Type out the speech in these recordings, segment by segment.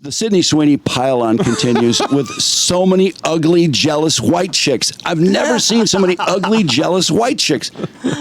The Sydney Sweeney pile-on continues with so many ugly, jealous white chicks. I've never seen so many ugly, jealous white chicks.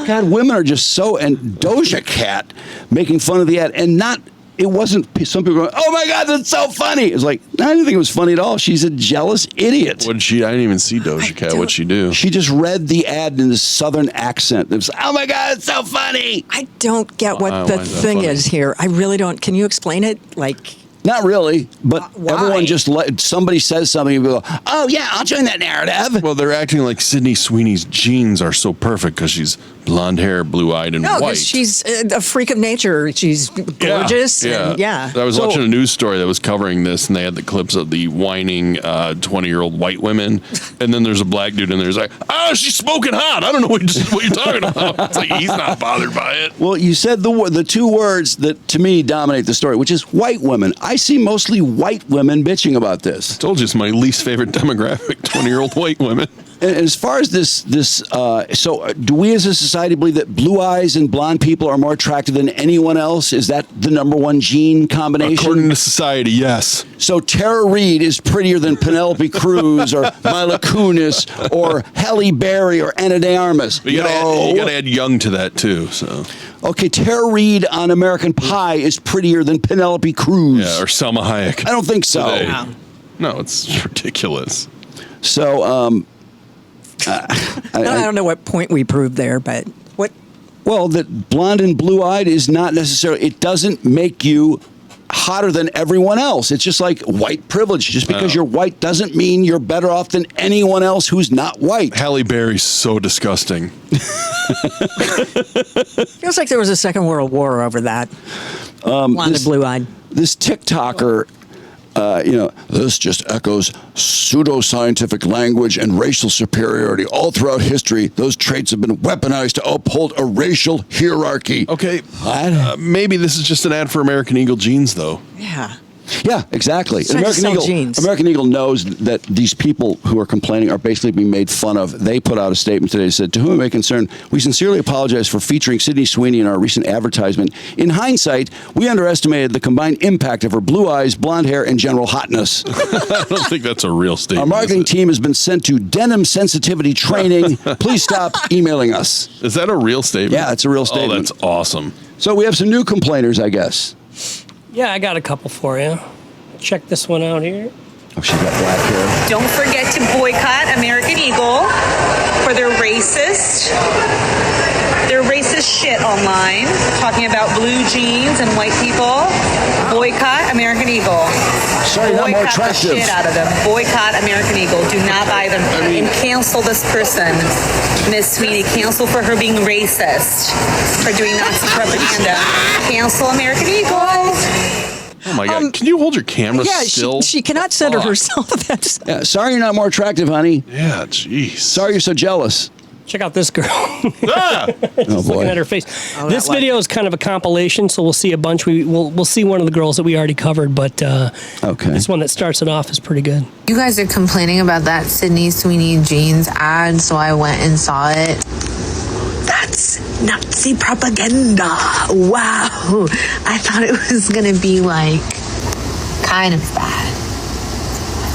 God, women are just so... And Doja Cat making fun of the ad. And not... It wasn't some people going, oh, my God, that's so funny. It was like, I didn't think it was funny at all. She's a jealous idiot. What did she... I didn't even see Doja Cat. What'd she do? She just read the ad in this southern accent. It was, oh, my God, it's so funny. I don't get what the thing is here. I really don't. Can you explain it? Like... Not really, but why? everyone just somebody says something and we go, oh, yeah, I'll join that narrative. Well, they're acting like Sydney Sweeney's genes are so perfect because she's blonde hair, blue-eyed, and white. No, because she's a freak of nature. She's gorgeous. Yeah. I was watching a news story that was covering this, and they had the clips of the whining 20-year-old white women, and then there's a black dude in there who's like, oh, she's smoking hot. I don't know what you're talking about. It's like he's not bothered by it. Well, you said the two words that, to me, dominate the story, which is white women. I see mostly white women bitching about this. I told you it's my least favorite demographic, 20-year-old white women. And as far as so do we as a society believe that blue eyes and blonde people are more attractive than anyone else? Is that the number one gene combination? According to society, yes. So Tara Reid is prettier than Penelope Cruz or Mila Kunis or Halle Berry or Ana de Armas. But you gotta add young to that, too. So. Okay, Tara Reid on American Pie is prettier than Penelope Cruz. Yeah, or Selma Hayek. I don't think so. No, it's ridiculous. So, I don't know what point we proved there, but what? Well, that blonde and blue-eyed is not necessarily, it doesn't make you hotter than everyone else. It's just like white privilege. Just because you're white doesn't mean you're better off than anyone else who's not white. Halle Berry's so disgusting. Feels like there was a Second World War over that. Blonde and blue-eyed. This TikToker, this just echoes pseudoscientific language and racial superiority. All throughout history, those traits have been weaponized to uphold a racial hierarchy. Okay, maybe this is just an ad for American Eagle jeans, though. Yeah, exactly. American Eagle knows that these people who are complaining are basically being made fun of. They put out a statement today that said, to whom it may concern, we sincerely apologize for featuring Sydney Sweeney in our recent advertisement. In hindsight, we underestimated the combined impact of her blue eyes, blonde hair, and general hotness. I don't think that's a real statement. Our marketing team has been sent to denim sensitivity training. Please stop emailing us. Is that a real statement? Yeah, it's a real statement. Oh, that's awesome. So we have some new complainers, I guess. Yeah, I got a couple for you. Check this one out here. Oh, she's got black hair. Don't forget to boycott American Eagle for their racist shit online, talking about blue jeans and white people. Boycott American Eagle. Sorry, not more attractive. Boycott the shit out of them. Boycott American Eagle. Do not buy them. And cancel this person, Miss Sweeney. Cancel for her being racist, for doing Nazi propaganda. Cancel American Eagle. Oh my God! Can you hold your camera still? Yeah, she cannot center herself. Sorry you're not more attractive, honey. Yeah, jeez. Sorry you're so jealous. Check out this girl. Just looking at her face. This video is kind of a compilation, so we'll see a bunch. We'll see one of the girls that we already covered, but this one that starts it off is pretty good. You guys are complaining about that Sydney Sweeney jeans ad, so I went and saw it. That's Nazi propaganda. Wow. I thought it was going to be like kind of bad.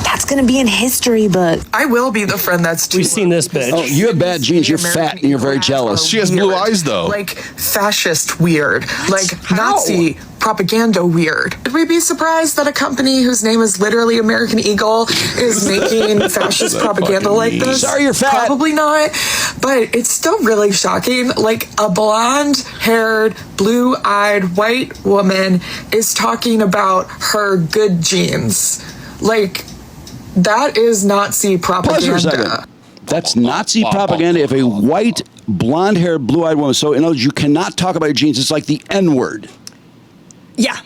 That's going to be in history book. I will be the friend that's too. We've seen this bitch. Oh, you have bad genes. You're fat and you're very jealous. She has blue eyes, though. Like fascist weird. Like Nazi propaganda weird. Would we be surprised that a company whose name is literally American Eagle is making fascist propaganda like this? Sorry, you're fat. Probably not. But it's still really shocking. Like a blonde-haired, blue-eyed white woman is talking about her good genes. Like, that is Nazi propaganda. Pause for a second. That's Nazi propaganda if a white, blonde-haired, blue-eyed woman. So, in other words, you cannot talk about your genes. It's like the N-word. Yeah.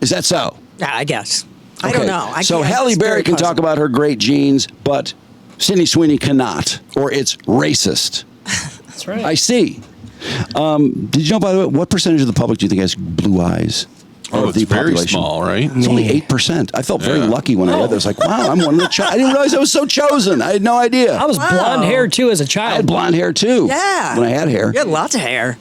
Is that so? Yeah, I guess. I don't know. So Halle Berry can talk about her great genes, but Sydney Sweeney cannot, or it's racist. That's right. I see. Did you know, by the way, what percentage of the public do you think has blue eyes? Oh, of the very population. small, right? It's only 8%. I felt very lucky when I read that. I was like, wow, I'm one of the I didn't realize I was so chosen. I had no idea. I was blonde hair too as a child. I had blonde hair too. Yeah. When I had hair. You had lots of hair.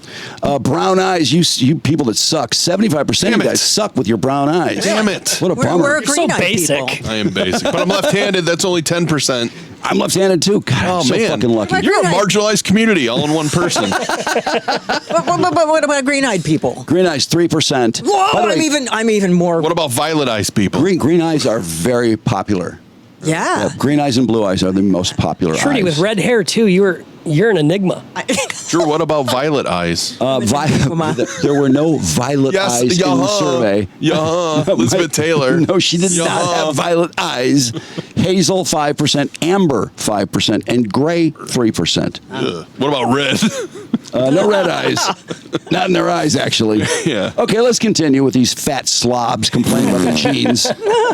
Brown eyes, you people that suck. 75% of you guys suck with your brown eyes. Damn it. What a bummer. We're so green-eyed basic. people. I am basic, but I'm left-handed. That's only 10%. I'm left-handed too. God, I'm so fucking lucky. Like- You're a Green-eyed. marginalized community, all in one person. But what about green-eyed people? Green eyes, 3%. Whoa, By the way, I'm even more. What about violet eyes people? green eyes are very popular. Yeah. Green eyes and blue eyes are the most popular Trudy, eyes. with red hair too, you're an enigma. Drew, what about violet eyes? There were no violet eyes in the survey. Elizabeth Taylor. No, she did not have violet eyes. Hazel, 5%, amber, 5%, and gray, 3%. What about red? No red eyes. Not in their eyes, actually. Yeah. Okay, let's continue with these fat slobs complaining about their jeans.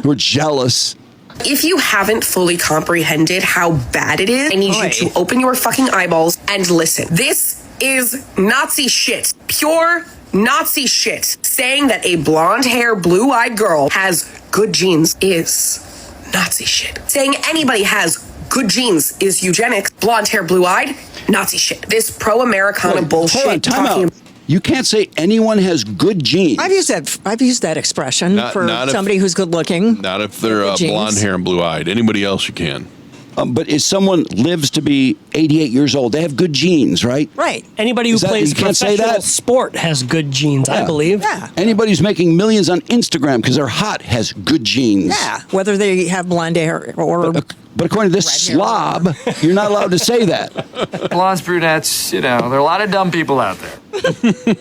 Who are jealous. If you haven't fully comprehended how bad it is, I need you to open your fucking eyeballs and listen. This is Nazi shit. Pure Nazi shit. Saying that a blonde hair, blue-eyed girl has good genes is Nazi shit. Saying anybody has good genes is eugenics. Blonde hair, blue-eyed, Nazi shit. This pro-Americana bullshit. Hold on, time out. You can't say anyone has good genes. I've used that expression for somebody who's good looking. Not if they're blonde hair and blue eyed. Anybody else you can. But if someone lives to be 88 years old, they have good genes, right? Right. Anybody who plays professional sport has good genes, I believe. Yeah. Anybody who's making millions on Instagram because they're hot has good genes. Yeah. Whether they have blonde hair or. But according to this slob, you're not allowed to say that. Blondes, brunettes, there are a lot of dumb people out there.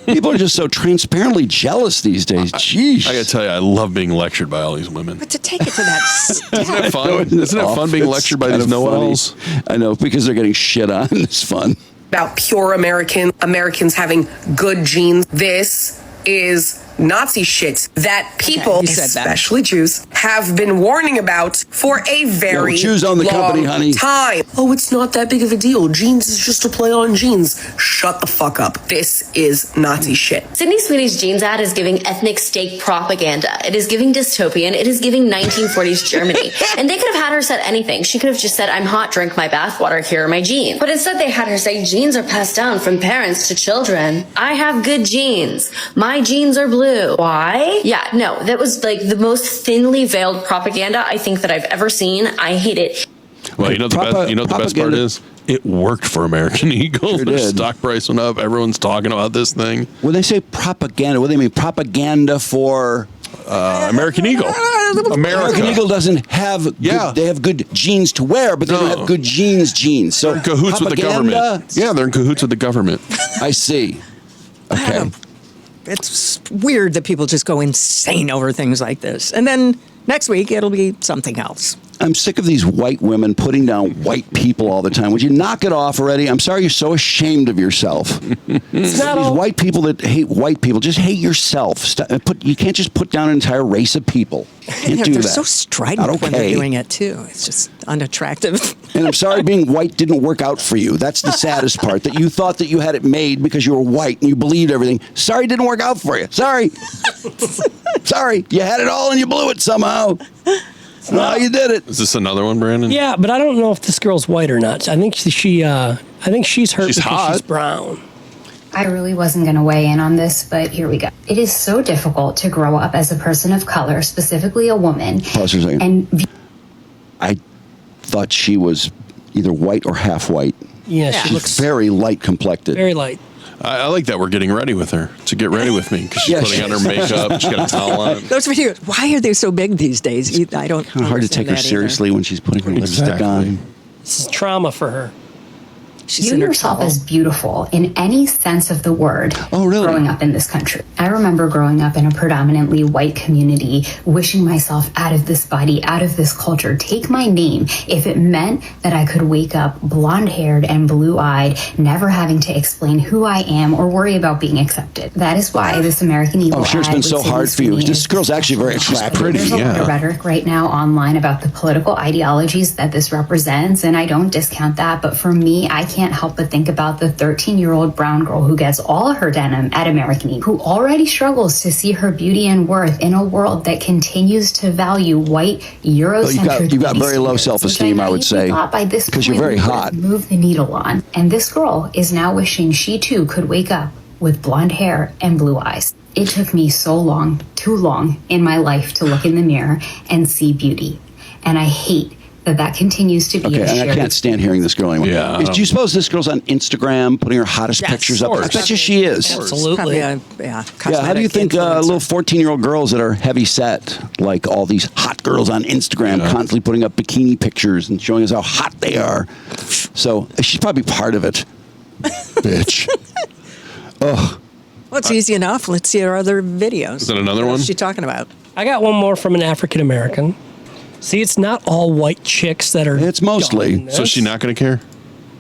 People are just so transparently jealous these days. Jeez. I gotta tell you, I love being lectured by all these women. But to take it to that. Isn't it fun? Isn't it fun being lectured by these know-it-alls? I know, because they're getting shit on. It's fun. About pure Americans having good genes. This is Nazi shit that people, especially Jews, have been warning about for a very Jews own the long company, honey. time. Oh, it's not that big of a deal. Jeans is just a play on jeans. Shut the fuck up. This is Nazi shit. Sydney Sweeney's jeans ad is giving ethnic state propaganda. It is giving dystopian. It is giving 1940s Germany. And they could have had her said anything. She could have just said, I'm hot, drink my bathwater, here are my jeans. But instead they had her say, genes are passed down from parents to children. I have good genes. My genes are blue. Why? Yeah, no, that was like the most thinly veiled propaganda I think that I've ever seen. I hate it. Well, you know the best part is? It worked for American Eagle. Their stock price went up. Everyone's talking about this thing. When they say propaganda, what do they mean? Propaganda for American Eagle. American Eagle doesn't have good, they have good jeans to wear, but they don't have good jeans. So they're in cahoots with the government. Yeah, they're in cahoots with the government. I see. Okay. It's weird that people just go insane over things like this. And then next week, it'll be something else. I'm sick of these white women putting down white people all the time. Would you knock it off already? I'm sorry you're so ashamed of yourself. These white people that hate white people, just hate yourself. You can't just put down an entire race of people. Can't do they're that. so strident when they're doing it, too. It's just unattractive. And I'm sorry being white didn't work out for you. That's the saddest part, that you thought that you had it made because you were white and you believed everything. Sorry it didn't work out for you. Sorry. Sorry. You had it all and you blew it somehow. No, you did it. Is this another one, Brandon? Yeah, but I don't know if this girl's white or not. I think she's hurt because hot. she's brown. I really wasn't going to weigh in on this, but here we go. It is so difficult to grow up as a person of color, specifically a woman. Pause for a second. And I thought she was either white or half white. Yeah, she she's looks very light complected. very light. I like that we're getting ready with her to get ready with me because she's putting on her makeup. She's got a towel on. Those videos, why are they so big these days? I don't. Kind of hard to take her seriously when she's putting her lipstick on. This is trauma for her. She's view yourself as beautiful in any sense of the word. Oh, really? Growing up in this country. I remember growing up in a predominantly white community, wishing myself out of this body, out of this culture. Take my name. If it meant that I could wake up blonde-haired and blue-eyed, never having to explain who I am or worry about being accepted. That is why this American Eagle I'm sure it's been so hard for you. This girl's actually very attractive. There's a lot of rhetoric right now online about the political ideologies that this represents, and I don't discount that, but for me, I can't help but think about the 13-year-old brown girl who gets all her denim at American Eagle, who already struggles to see her beauty and worth in a world that continues to value white Eurocentric. You've got very low self-esteem, I would say, because you're very hot. Move the needle on, and this girl is now wishing she too could wake up with blonde hair and blue eyes. It took me so long, too long in my life to look in the mirror and see beauty, and I hate that continues to be okay, and I can't stand hearing this girl anymore. Yeah, do you suppose this girl's on Instagram putting her hottest pictures up? I bet you she is. Absolutely. Yeah, how do you think little 14-year-old girls that are heavy set, like all these hot girls on Instagram, constantly putting up bikini pictures and showing us how hot they are? So she's probably part of it. Bitch. Oh. Well, it's easy enough. Let's see her other videos. Is that another one? What's she talking about? I got one more from an African American. See, it's not all white chicks that are. It's mostly. So is she not going to care?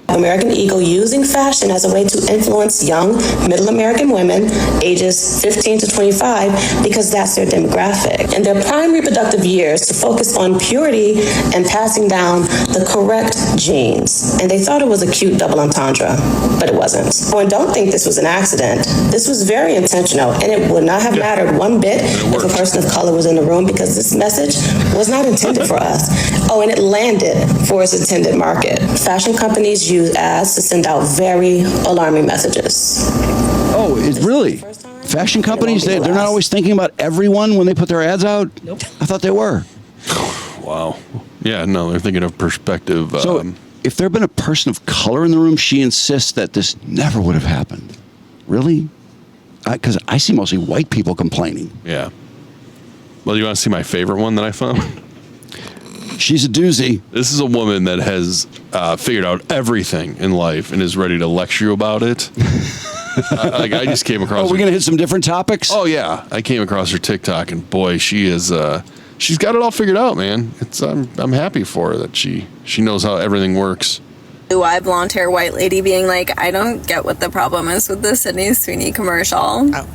American Eagle using fashion as a way to influence young middle American women ages 15 to 25 because that's their demographic. In their prime reproductive years to focus on purity and passing down the correct genes. And they thought it was a cute double entendre, but it wasn't. Oh, and don't think this was an accident. This was very intentional, and it would not have mattered one bit if a person of color was in the room because this message was not intended for us. Oh, and it landed for its intended market. Fashion companies use ads to send out very alarming messages. Oh, it really? Fashion companies, they're not always thinking about everyone when they put their ads out? Nope. I thought they were. Wow. Yeah, no, they're thinking of perspective. So if there had been a person of color in the room, she insists that this never would have happened. Really? Because I see mostly white people complaining. Yeah. Well, you want to see my favorite one that I found? She's a doozy. This is a woman that has figured out everything in life and is ready to lecture you about it. I just came across. Oh, we're going to hit some different topics? Oh, yeah. I came across her TikTok, and boy, she is. She's got it all figured out, man. I'm happy for her that she knows how everything works. Blue-eyed, blonde hair, white lady being like, I don't get what the problem is with the Sydney Sweeney commercial. Oh.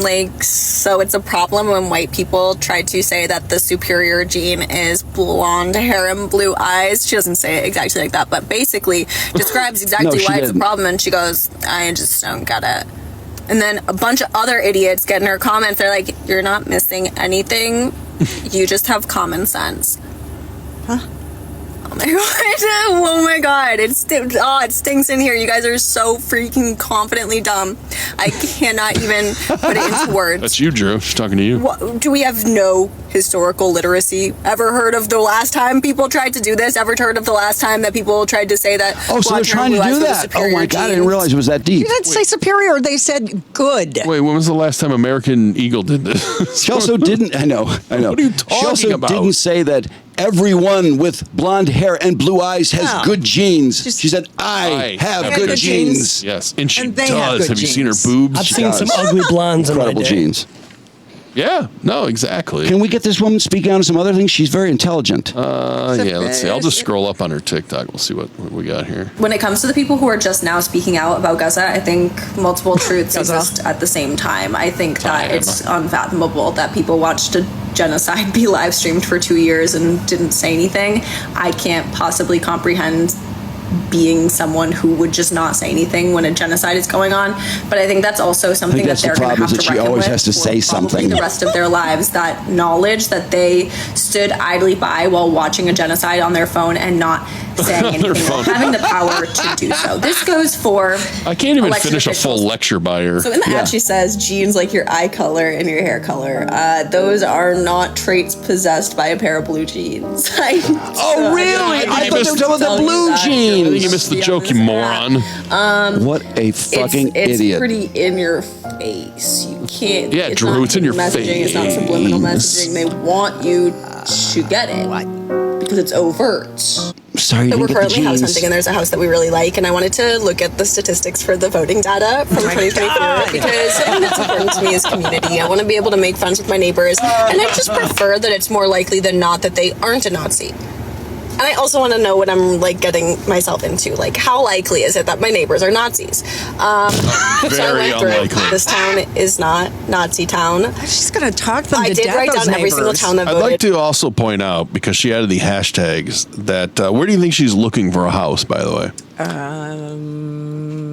Like, so it's a problem when white people try to say that the superior gene is blonde hair and blue eyes. She doesn't say it exactly like that, but basically describes exactly why it's a problem. And she goes, I just don't get it. And then a bunch of other idiots get in her comments. They're like, you're not missing anything. You just have common sense. Huh? Oh my god! Oh my god! It stinks in here. You guys are so freaking confidently dumb. I cannot even put it into words. That's you, Drew. She's talking to you. Do we have no historical literacy? Ever heard of the last time people tried to do this? Ever heard of the last time that people tried to say that? Oh, so they're trying to do that. Oh my god! I didn't realize it was that deep. They didn't say superior. They said good. Wait, when was the last time American Eagle did this? She also didn't. I know. What are you talking She also about? didn't say that everyone with blonde hair and blue eyes has good genes. She said, I have good genes. Yes, and she they have does. good Have you seen her genes. boobs? I've She seen does. some ugly blondes in my Incredible day. genes. Yeah, no, exactly. Can we get this woman speaking on some other things? She's very intelligent. Yeah, let's see. I'll just scroll up on her TikTok. We'll see what we got here. When it comes to the people who are just now speaking out about Gaza, I think multiple truths exist at the same time. I think that it's unfathomable that people watched a genocide be live streamed for 2 years and didn't say anything. I can't possibly comprehend being someone who would just not say anything when a genocide is going on. But I think that's also something that they're going to have to reckon with has to say something the rest of their lives. That knowledge that they stood idly by while watching a genocide on their phone and not saying anything, while having the power to do so. This goes for I can't even elected finish officials. a full lecture by her. So in the ad she says genes like your eye color and your hair color, those are not traits possessed by a pair of blue jeans. Oh, really? I thought they were talking about the blue jeans. I think you missed the joke, you moron. What a fucking it's idiot. pretty in your face. You can't. Yeah, Drew, it's in your messaging, face. It's not subliminal messaging. They want you to get it because it's overt. Sorry, So we're you didn't get the currently house jeans. hunting, and there's a house that we really like, and I wanted to look at the statistics for the voting data from 2024 because something that's important to me is community. I want to be able to make friends with my neighbors, and I just prefer that it's more likely than not that they aren't a Nazi. And I also want to know what I'm like getting myself into. Like, how likely is it that my neighbors are Nazis? Very unlikely. This town is not Nazi town. She's gonna talk them I to did death, write those down every single neighbors. town that I'd voted. like to also point out, because she added the hashtags, that where do you think she's looking for a house, by the way?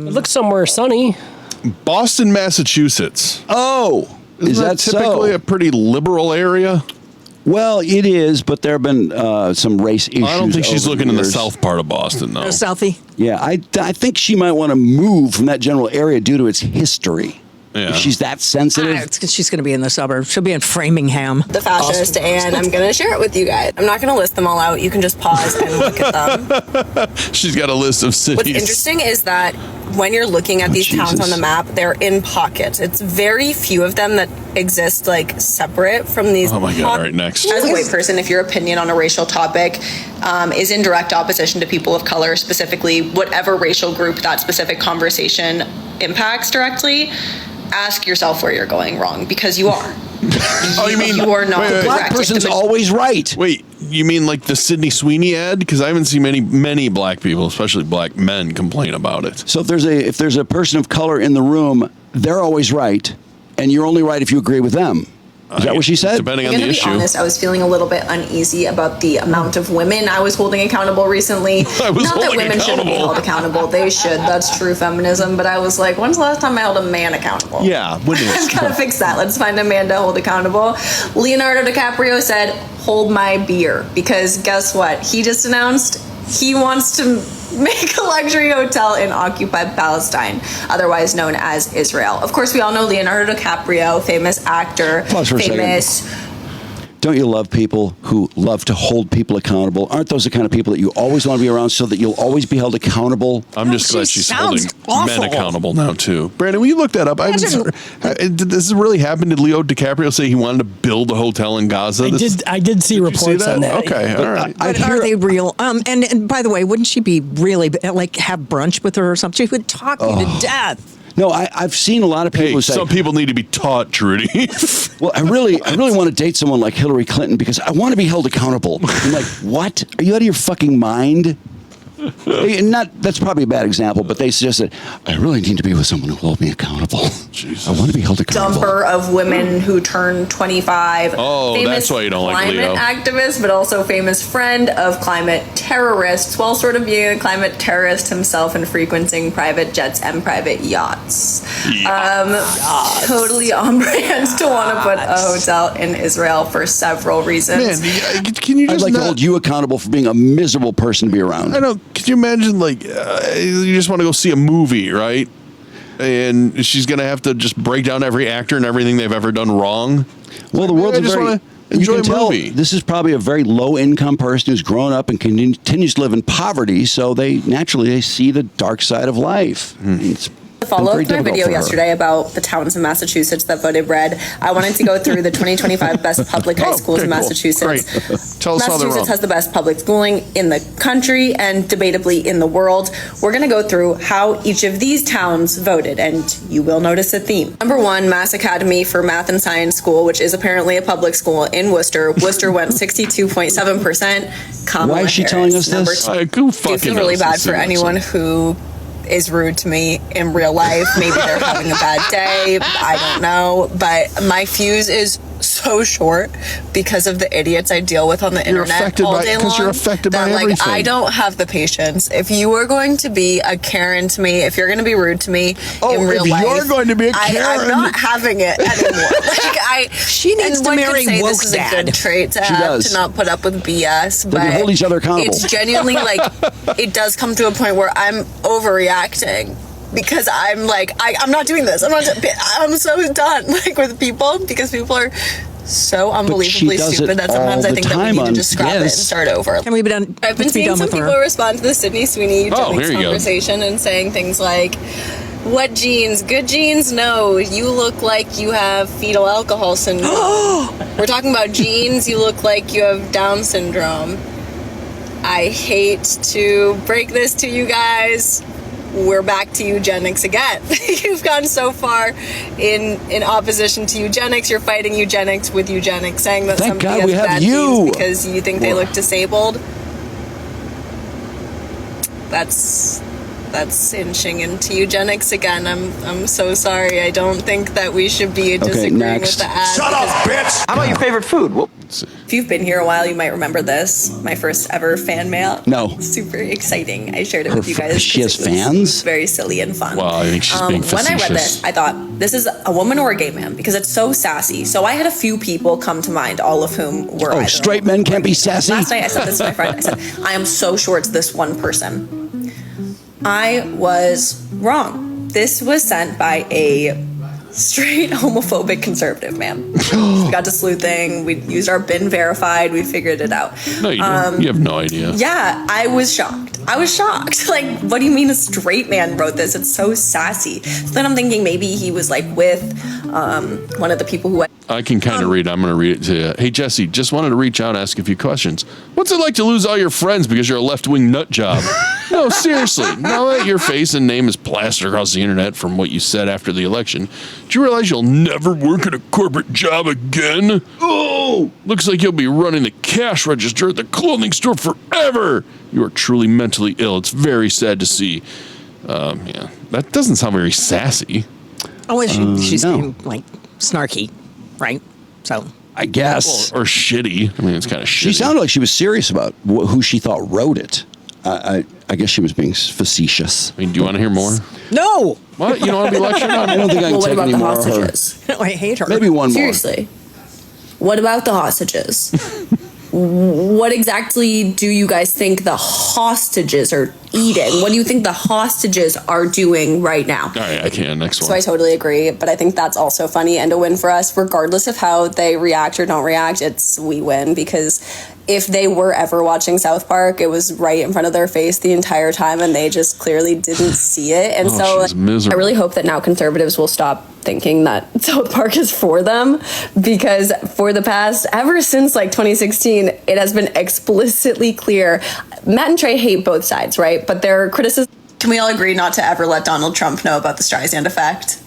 It looks somewhere sunny. Boston, Massachusetts. Oh, is that typically so? a pretty liberal area? Well, it is, but there have been some race issues. I don't think she's over looking in the years. south part of Boston, though. Southie. Yeah, I think she might want to move from that general area due to its history. Yeah. If she's that sensitive. It's 'cause she's going to be in the suburbs. She'll be in Framingham. The fascist, and I'm going to share it with you guys. I'm not going to list them all out. You can just pause and look at them. She's got a list of cities. What's interesting is that when you're looking at these towns on the map, they're in pockets. It's very few of them that exist like separate from these. Oh my God! All right, next. As a white person, if your opinion on a racial topic is in direct opposition to people of color, specifically whatever racial group that specific conversation impacts directly, ask yourself where you're going wrong, because you are. Oh, you mean you are not the black correct. person's always right? Wait, you mean like the Sydney Sweeney ad? Because I haven't seen many black people, especially black men, complain about it. So if there's a person of color in the room, they're always right, and you're only right if you agree with them. Is that what she said? Depending I'm on going the to be issue. honest, I was feeling a little bit uneasy about the amount of women I was holding accountable recently. I was Not that holding women shouldn't be accountable. held accountable. They should. That's true feminism. But I was like, when's the last time I held a man accountable? Yeah, when Let's is? gotta fix that. Let's find a man to hold accountable. Leonardo DiCaprio said, hold my beer. Because guess what? He just announced he wants to make a luxury hotel in occupied Palestine, otherwise known as Israel. Of course, we all know Leonardo DiCaprio, famous actor, Pause for a famous. Don't you love people who love to hold people accountable? Aren't those the kind of people that you always want to be around so that you'll always be held accountable? I'm just glad she's holding awful. men accountable now, too. Brandon, will you look that up? Did this really happen? Did Leo DiCaprio say he wanted to build a hotel in Gaza? I did see reports on that. Okay, all right. But are they real? And by the way, wouldn't she be really like have brunch with her or something? She would talk you to death. No, I've seen a lot of people Hey, who say, some people need to be taught, Trudy. well, I really want to date someone like Hillary Clinton because I want to be held accountable. I'm like, what? Are you out of your fucking mind? That's probably a bad example, but they suggested, I really need to be with someone who will hold me accountable. Jesus. I want to be held accountable. Dumper of women who turn 25. Oh, famous that's why you don't like Leo. climate activist, but also famous friend of climate terrorists, while sort of being a climate terrorist himself and frequenting private jets and private yachts. Totally on brand to want to put a hotel in Israel for several reasons. Man, can you I'd just like to hold you accountable for being a miserable person to be around. I know. Could you imagine, like, you just want to go see a movie, right? And she's going to have to just break down every actor and everything they've ever done wrong. Well, the world's I just very... want to You enjoy can a tell movie. this is probably a very low-income person who's grown up and continues to live in poverty, so they see the dark side of life. It's To follow up my video yesterday about the towns in Massachusetts that voted red, I wanted to go through the 2025 best public high schools in cool. Massachusetts. Great. Tell us how they're wrong. Massachusetts has the best public schooling in the country and debatably in the world. We're going to go through how each of these towns voted, and you will notice a theme. Number 1, Mass Academy for Math and Science School, which is apparently a public school in Worcester. Worcester went 62.7%. Why is she telling us Number this? 2. Who I do fucking feel really knows bad this for is anyone who is rude to me in real life. Maybe they're having a bad day. I don't know. But my fuse is so short because of the idiots I deal with on the internet all day long. Because you're affected by that, everything. I don't have the patience. If you are going to be a Karen to me, if you're going to be rude to me in real life, you're going to be a Karen. I'm not having it anymore. She needs to marry say woke this is a dad. good trait to She have, does. to not put up with BS. They But can hold each other accountable. it's genuinely like it does come to a point where I'm overreacting. Because I'm like, I'm not doing this. I'm so done with people because people are so unbelievably does stupid it that sometimes all I the think that we time need to on just scrap it and this. start over. Can we be done? I've been Let's be seeing done some with her. people respond to the Sydney Sweeney Eugenics here you go. conversation and saying things like, what genes? Good genes? No. You look like you have fetal alcohol syndrome. We're talking about genes. You look like you have Down syndrome. I hate to break this to you guys. We're back to eugenics again. You've gone so far in opposition to eugenics. You're fighting eugenics with eugenics, saying that Thank somebody God has we have bad you. genes because you think they look disabled. that's inching into eugenics again. I'm so sorry. I don't think that we should be disagreeing with the ad. Shut up, bitch! How about your favorite food? If you've been here a while, you might remember this. My first ever fan mail. No. Super exciting. I shared it with you guys. She has It was fans? very silly and fun. Well, I think she's being when I read facetious. this, I thought, this is a woman or a gay man, because it's so sassy. So I had a few people come to mind, all of whom were either straight men can't be sassy? Last night I said this to my friend. I said, I am so sure it's this one person. I was wrong. This was sent by a straight homophobic conservative man. We got to sleuthing. We used our bin verified. We figured it out. No, you didn't. You have no idea. Yeah, I was shocked. Like, what do you mean a straight man wrote this? It's so sassy. So then I'm thinking maybe he was like with one of the people who I can kind of read. I'm going to read it to you. Hey, Jesse, just wanted to reach out and ask a few questions. What's it like to lose all your friends because you're a left-wing nut job? No, seriously. Now that your face and name is plastered across the internet from what you said after the election, do you realize you'll never work at a corporate job again? Oh! Looks like you'll be running the cash register at the clothing store forever. You are truly mentally ill. It's very sad to see. Yeah, that doesn't sound very sassy. Oh, she's being like snarky, right? So I guess. Or shitty. I mean, it's kind of shitty. She sounded like she was serious about who she thought wrote it. I guess she was being facetious. I mean, do you want to hear more? No. What? You don't want to be lectured on? I don't think I can Well, what take about any the more of her. hostages? I hate her. Maybe one more. Seriously. What about the hostages? What exactly do you guys think the hostages are eating? What do you think the hostages are doing right now? All right, I can. Next one. So I totally agree, but I think that's also funny and a win for us. Regardless of how they react or don't react, we win, because if they were ever watching South Park, it was right in front of their face the entire time and they just clearly didn't see it. And she's miserable. I really hope that now conservatives will stop thinking that South Park is for them, because for the past, ever since like 2016, it has been explicitly clear. Matt and Trey hate both sides, right? But their criticism. Can we all agree not to ever let Donald Trump know about the Streisand effect?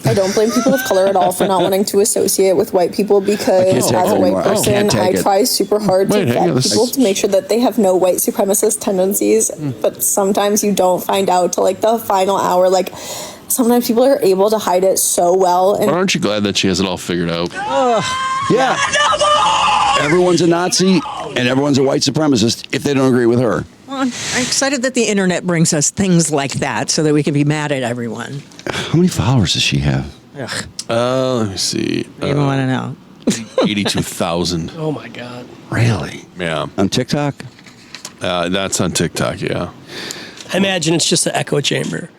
I don't blame people of color at all for not wanting to associate with white people, because as a white person, I try super hard to vet people to make sure that they have no white supremacist tendencies. But sometimes you don't find out till like the final hour. Like sometimes people are able to hide it so well. And But aren't you glad that she has it all figured out? Yeah. Everyone's a Nazi and everyone's a white supremacist if they don't agree with her. Well, I'm excited that the internet brings us things like that so that we can be mad at everyone. How many followers does she have? Ugh. Let me see. I even want to know. 82,000. Oh my God. Really? Yeah. On TikTok? That's on TikTok, yeah. I imagine it's just an echo chamber.